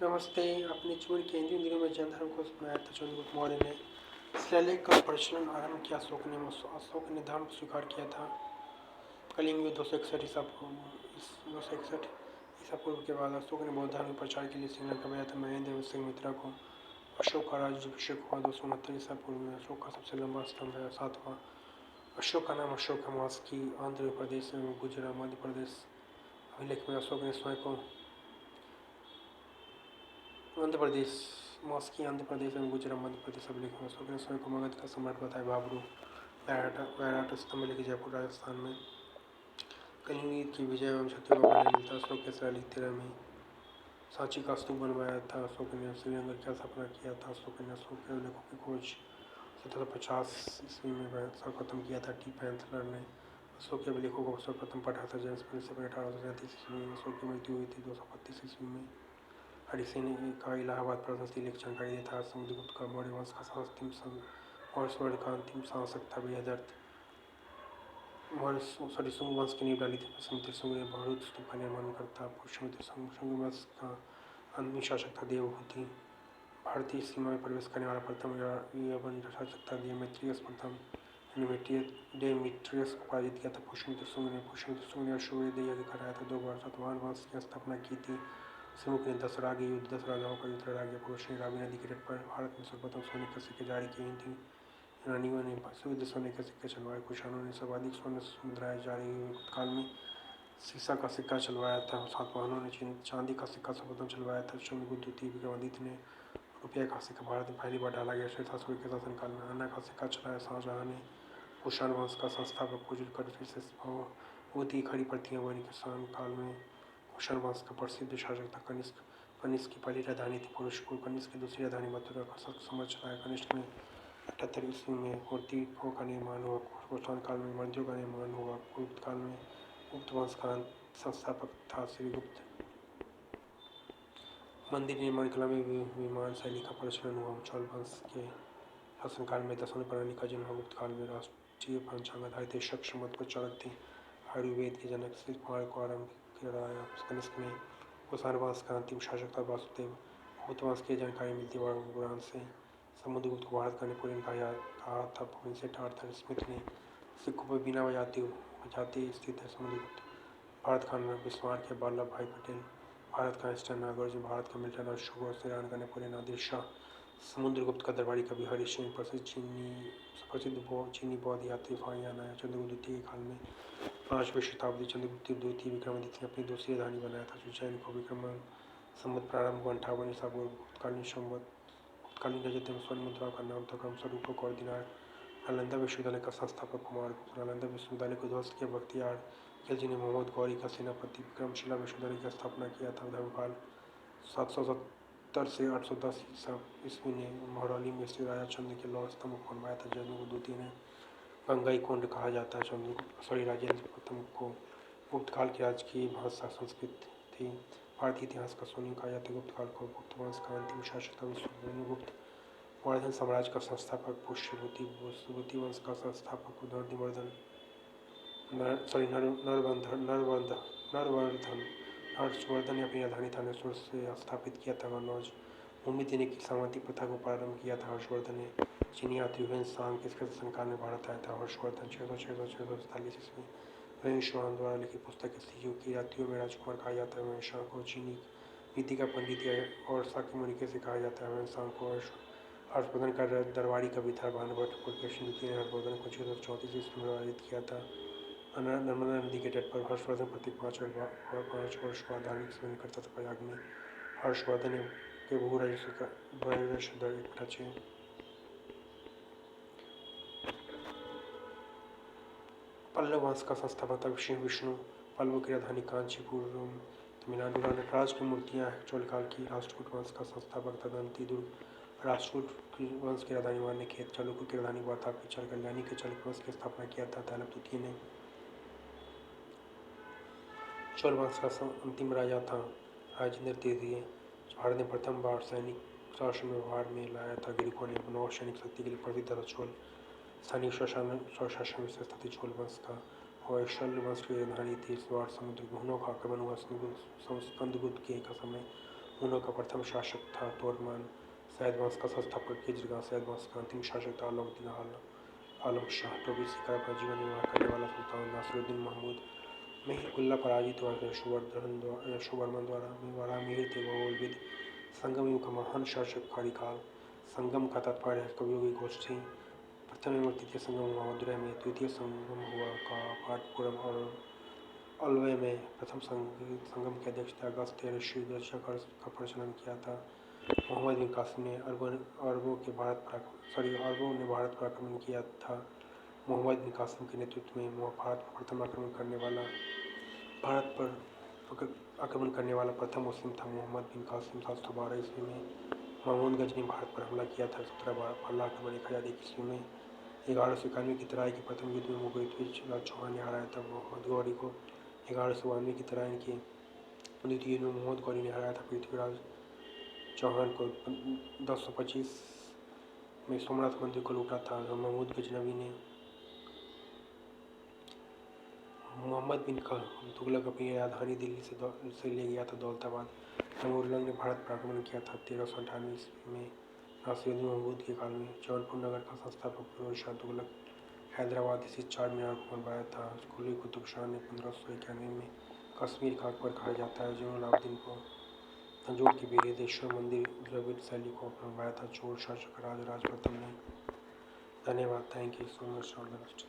नमस्ते। अपने जीवन के अंतिम दिनों में जैन धर्म को अपनाया था चंद्रगुप्त मौर्य ने शिलालेख का प्रचलन आरंभ किया। अशोक ने धर्म स्वीकार किया था। कलिंग युद्ध 261 ईसा पूर्व के बाद अशोक ने बौद्ध धर्म के प्रचार के लिए श्रीलंका भेजा था। महेंद्र एवं संघमित्रा को अशोक का राज्याभिषेक हुआ 269 ईसा पूर्व में। अशोक का सबसे लंबा स्तंभ है 7वां। अशोक का नाम अशोक है। मास्की आंध्र प्रदेश एवं गुजरात मध्य प्रदेश। अभिलेख में अशोक ने स्वयं को आंध्र प्रदेश एवं गुजरात मध्य प्रदेश। अभिलेख में अशोक ने स्वयं को मगध का सम्राट बताया। बाबरू वैराट स्तंभ लिखे जयपुर राजस्थान में। कलिंग की विजय एवं क्षत्रियों का बलि मिलता। अशोक के शिलालेख 13 में सांची का स्तूप बनवाया था। अशोक ने श्रीनगर की स्थापना किया था। अशोक ने अशोक के अभिलेखों की खोज 1750 ईस्वी में सर्वप्रथम किया था। टी पैंथलर ने अशोक के अभिलेखों को सर्वप्रथम पढ़ा था। जेम्स प्रिंस ने 1837 ईस्वी में अशोक की मृत्यु हुई थी 232 ईस्वी में। हरिसेन का इलाहाबाद प्रशस्ति लेख जानकारी देता है। समुद्रगुप्त का मौर्य वंश का मौर्य का अंतिम शासक था। शुंग वंश की नींव डाली थी। पुष्यमित्र शुंग ने बृहद स्तूप का निर्माण करता। पुष्यमित्र शुंग वंश का अंतिम शासक था। देवहूति भारतीय सीमा में प्रवेश करने वाला प्रथम यवन शासक था। डेमेट्रियस को पराजित किया था। पुष्यमित्र शुंग ने अश्वमेध यज्ञ कराया था। 2 बार सातवाहन वंश की स्थापना की थी। श्रीमुख ने 10 राजाओं का युद्ध लड़ा। पुरुष ने रावी नदी के तट पर भारत में सर्वप्रथम सोने के सिक्के जारी किए थे। यूनानियों ने शुद्ध सोने के सिक्के चलवाए। कुषाणों ने सर्वाधिक स्वर्ण मुद्राएं जारी हुई। गुप्तकाल में सीसा का सिक्का चलवाया था। सातवाहनों ने चांदी का सिक्का सर्वप्रथम चलवाया था। चंद्रगुप्त द्वितीय विक्रमादित्य ने रुपये का सिक्का भारत में पहली बार डाला गया। श्वेतासुर के शासनकाल में अन्ना का सिक्का चलाया। शाहजहां ने कुषाण वंश का संस्थापक को जुड़कर बहुत ही खड़ी प्रतियां बनी। किसान काल में कुषाण वंश का प्रसिद्ध शासक था कनिष्क। कनिष्क की पहली राजधानी थी पुरुषपुर। कनिष्क की दूसरी राजधानी मथुरा का समय चलाया। कनिष्क में 78 ईस्वी में मूर्तिकों का निर्माण हुआ। कुषाण काल में मौर्यों का निर्माण हुआ। गुप्त काल में गुप्त वंश का संस्थापक था श्रीगुप्त। मंदिर निर्माण कला में विमान शैली का प्रचलन हुआ। चौल वंश के शासनकाल में दशम प्रणाली का जन्म। गुप्त काल में राष्ट्रीय पंचांग आधारित शक मत प्रचारक थे। आयुर्वेद के जनक श्री कुमार को आरंभ कराया। कनिष्क में कुषाण वंश का अंतिम शासक था वासुदेव। गुप्त वंश की जानकारी मिलती है पुराण से। समुद्रगुप्त को भारत का नेपोलियन कहा था। प्रिंसेट आर्थर स्मिथ ने सिक्कों पर बिना बजाते स्थित है। समुद्रगुप्त भारत का बिस्मार के वल्लभ भाई पटेल, भारत का इंस्टर नागार्जुन, भारत का मिल्टन अशोक और ईरान का नेपोलियन आदिल शाह। समुद्रगुप्त का दरबारी कवि हरिश्चंद्र प्रसिद्ध चीनी बौद्ध यात्री फाहियान आया। चंद्रगुप्त द्वितीय के काल में 5वीं शताब्दी चंद्रगुप्त द्वितीय विक्रमादित्य ने अपनी दूसरी राजधानी बनाया था। उज्जैन को विक्रम संवत प्रारंभ हुआ 58 ईसा पूर्व। गुप्तकालीन रजत एवं स्वर्ण मुद्राओं का नाम था क्रमशः रूपक और दिनार। नालंदा विश्वविद्यालय का संस्थापक कुमारगुप्त। नालंदा विश्वविद्यालय को ध्वस्त किया बख्तियार खिलजी ने मोहम्मद गौरी का सेनापति। विक्रमशिला विश्वविद्यालय की स्थापना किया था धर्मपाल। 770 से 810 ईस्वी ने महरौली में स्थित राजा चंद्र के लौह स्तंभ को बनवाया था। चंद्रगुप्त द्वितीय ने गंगाई कुंड कहा जाता है। राजेंद्र प्रथम को गुप्तकाल की राजकीय भाषा संस्कृत थी। भारतीय इतिहास का स्वर्णिम कहा जाता है गुप्तकाल को। गुप्त वंश का अंतिम शासक था विष्णुगुप्त। वर्धन साम्राज्य का संस्थापक पुष्यभूति वंश का संस्थापक हर्षवर्धन ने अपनी राजधानी थानेश्वर से स्थापित किया था। कन्नौज भूमि देने की सामंती प्रथा को प्रारंभ किया था हर्षवर्धन ने। चीनी यात्री ह्वेन सांग के शासनकाल में भारत आया था। हर्षवर्धन 646 ईस्वी ह्वेन सांग द्वारा लिखित पुस्तक के युग के यात्रियों में राजकुमार कहा जाता है। ह्वेन सांग को चीनी नीति का पंडित और शाक्य मुनि के से कहा जाता है। ह्वेन सांग को हर्षवर्धन का दरबारी कवि था। भानुभट्ट पुलकेशिन द्वितीय ने हर्षवर्धन को 634 ईस्वी में पराजित किया था। नर्मदा नदी के तट पर हर्षवर्धन प्रत्येक 5 वर्ष बाद धार्मिक सम्मेलन करता था। प्रयाग में हर्षवर्धन के बहुराज्यधर एक रचे। पल्लव वंश का संस्थापक था विष्णु। पल्लव की राजधानी कांचीपुरम तमिलनाडु। राज की मूर्तियां चोलकाल की। राष्ट्रकूट वंश का संस्थापक था दंती दुर्ग। राष्ट्रकूट वंश की राजधानी मान्यखेत। चालुक्य की राजधानी वातापी। कल्याणी के चालुक्य वंश की स्थापना किया था तैलप द्वितीय ने। चोल वंश का अंतिम राजा था राजेंद्र तृतीय। भारत ने प्रथम बार सैनिक शासन व्यवहार में लाया था। ग्रीकों ने नौ सैनिक शक्ति के लिए प्रसिद्ध था चोल। स्थानीय स्वशासन व्यवस्था थी चोल वंश का। होयसल वंश की राजधानी थी। द्वार समुद्र हुनों का आक्रमण हुआ स्कंदगुप्त के समय। हुनों का प्रथम शासक था तोरमान। सैयद वंश का संस्थापक की जगह सैयद वंश का अंतिम शासक था अलाउद्दीन आलम शाह। 24 सिखार पर जीवन निर्वाह करने वाला सुल्तान नासिरुद्दीन महमूद मिहिर कुल्ला पराजित हुआ यशोवर्मन द्वारा। मेवाड़ा मिहिर थे गोविंद संगम युग का महान शासक कार्यकाल। संगम का तात्पर्य है कवियों की गोष्ठी। प्रथम एवं तृतीय संगम हुआ मदुरै में, द्वितीय संगम हुआ काठगोदाम और अलवै में। प्रथम संगम की अध्यक्षता अगस्त्य ऋषि का प्रचलन किया था। मोहम्मद बिन कासिम ने अरबों ने भारत पर आक्रमण किया था। मोहम्मद बिन कासिम के नेतृत्व में भारत पर आक्रमण करने वाला प्रथम मुस्लिम था मोहम्मद बिन कासिम। 712 ईस्वी में महमूद गज ने भारत पर हमला किया था। 1712 अक्टूबर 1001 ईस्वी में 1191 की तराई के प्रथम युद्ध में मुगल पृथ्वीराज चौहान ने हराया था मोहम्मद गौरी को। 1192 की तराई के द्वितीय युद्ध में मोहम्मद गौरी ने हराया था पृथ्वीराज चौहान को। 1025 में सोमनाथ मंदिर को लूटा था। महमूद गजनवी ने मोहम्मद बिन तुगलक अपनी राजधानी दिल्ली से ले गया था दौलताबाद। तैमूरलंग ने भारत पर आक्रमण किया था 1398 ईस्वी में नासिरुद्दीन महमूद के काल में। जौनपुर नगर का संस्थापक फिरोज शाह तुगलक हैदराबाद स्थित चार मीनार को बनवाया था। कुली कुतुब शाह ने 1591 में कश्मीर का अकबर कहा जाता है। जैनुलाब्दीन को तंजौर के बृहदेश्वर मंदिर द्रविड़ शैली को बनवाया था चोल शासक राजराज प्रथम ने। धन्यवाद। Thank you so much all the best.